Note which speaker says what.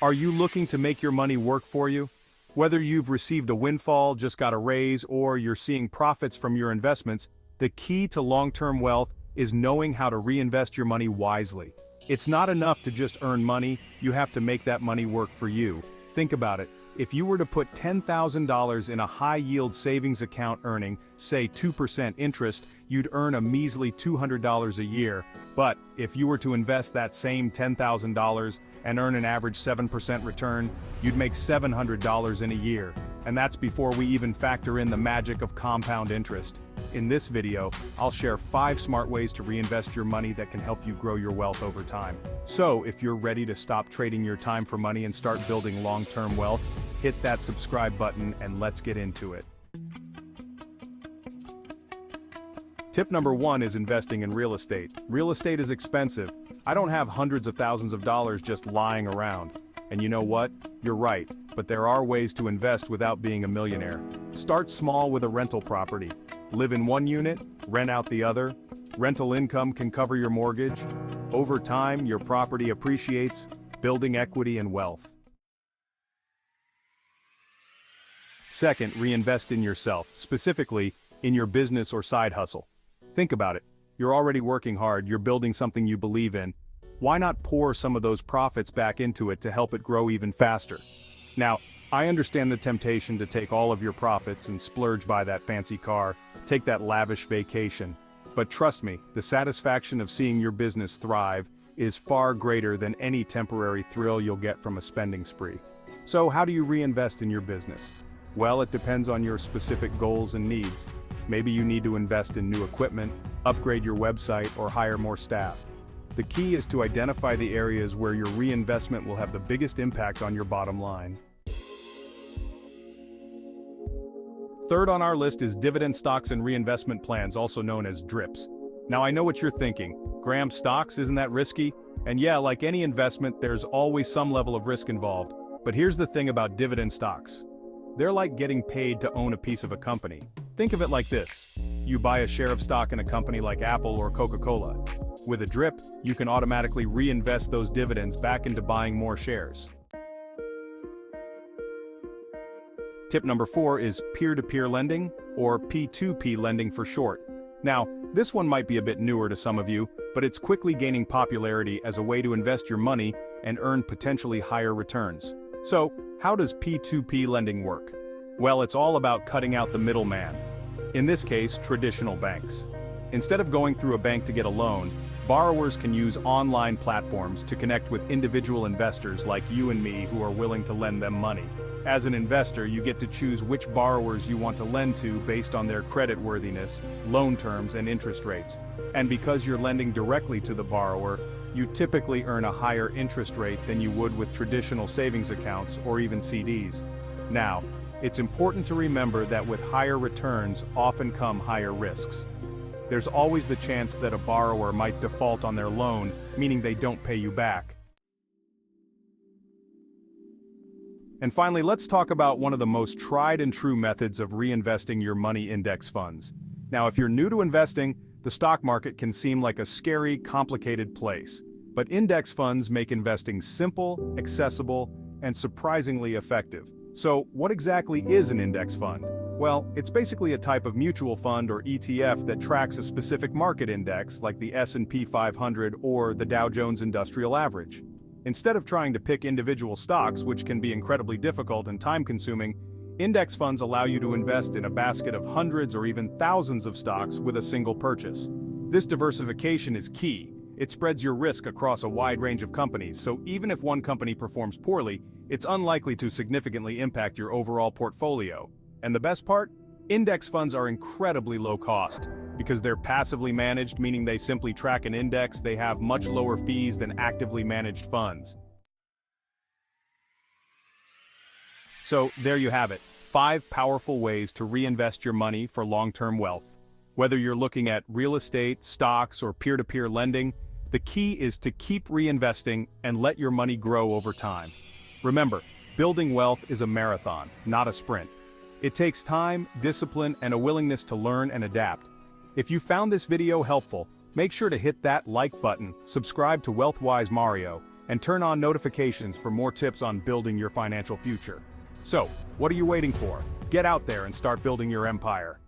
Speaker 1: Are you looking to make your money work for you? Whether you've received a windfall, just got a raise, or you're seeing profits from your investments, the key to long-term wealth is knowing how to reinvest your money wisely. It's not enough to just earn money, you have to make that money work for you. Think about it. If you were to put $10,000 in a high-yield savings account earning, say 2% interest, you'd earn a measly $200 a year. But if you were to invest that same $10,000 and earn an average 7% return, you'd make $700 in a year. And that's before we even factor in the magic of compound interest. In this video, I'll share 5 smart ways to reinvest your money that can help you grow your wealth over time. So, if you're ready to stop trading your time for money and start building long-term wealth, hit that subscribe button and let's get into it. Tip number 1 is investing in real estate. Real estate is expensive. I don't have hundreds of thousands of dollars just lying around. And you know what? You're right, but there are ways to invest without being a millionaire. Start small with a rental property. Live in one unit, rent out the other. Rental income can cover your mortgage. Over time, your property appreciates, building equity and wealth. Second, reinvest in yourself, specifically in your business or side hustle. Think about it. You're already working hard, you're building something you believe in. Why not pour some of those profits back into it to help it grow even faster? Now, I understand the temptation to take all of your profits and splurge buy that fancy car, take that lavish vacation. But trust me, the satisfaction of seeing your business thrive is far greater than any temporary thrill you'll get from a spending spree. So how do you reinvest in your business? Well, it depends on your specific goals and needs. Maybe you need to invest in new equipment, upgrade your website, or hire more staff. The key is to identify the areas where your reinvestment will have the biggest impact on your bottom line. Third on our list is dividend stocks and reinvestment plans, also known as DRIPs. Now I know what you're thinking. Graham, stocks, isn't that risky? And yeah, like any investment, there's always some level of risk involved. But here's the thing about dividend stocks. They're like getting paid to own a piece of a company. Think of it like this. You buy a share of stock in a company like Apple or Coca-Cola. With a DRIP, you can automatically reinvest those dividends back into buying more shares. Tip number 4 is peer-to-peer lending, or P2P lending for short. Now, this one might be a bit newer to some of you, but it's quickly gaining popularity as a way to invest your money and earn potentially higher returns. So, how does P2P lending work? Well, it's all about cutting out the middleman. In this case, traditional banks. Instead of going through a bank to get a loan, borrowers can use online platforms to connect with individual investors like you and me who are willing to lend them money. As an investor, you get to choose which borrowers you want to lend to based on their creditworthiness, loan terms, and interest rates. And because you're lending directly to the borrower, you typically earn a higher interest rate than you would with traditional savings accounts or even CDs. Now, it's important to remember that with higher returns often come higher risks. There's always the chance that a borrower might default on their loan, meaning they don't pay you back. And finally, let's talk about one of the most tried and true methods of reinvesting your money: index funds. Now, if you're new to investing, the stock market can seem like a scary, complicated place. But index funds make investing simple, accessible, and surprisingly effective. So, what exactly is an index fund? Well, it's basically a type of mutual fund or ETF that tracks a specific market index like the S&P 500 or the Dow Jones Industrial Average. Instead of trying to pick individual stocks, which can be incredibly difficult and time-consuming, index funds allow you to invest in a basket of hundreds or even thousands of stocks with a single purchase. This diversification is key. It spreads your risk across a wide range of companies, so even if one company performs poorly, it's unlikely to significantly impact your overall portfolio. And the best part? Index funds are incredibly low cost. Because they're passively managed, meaning they simply track an index, they have much lower fees than actively managed funds. So, there you have it. 5 powerful ways to reinvest your money for long-term wealth. Whether you're looking at real estate, stocks, or peer-to-peer lending, the key is to keep reinvesting and let your money grow over time. Remember, building wealth is a marathon, not a sprint. It takes time, discipline, and a willingness to learn and adapt. If you found this video helpful, make sure to hit that like button, subscribe to WealthWise Mario, and turn on notifications for more tips on building your financial future. So, what are you waiting for? Get out there and start building your empire.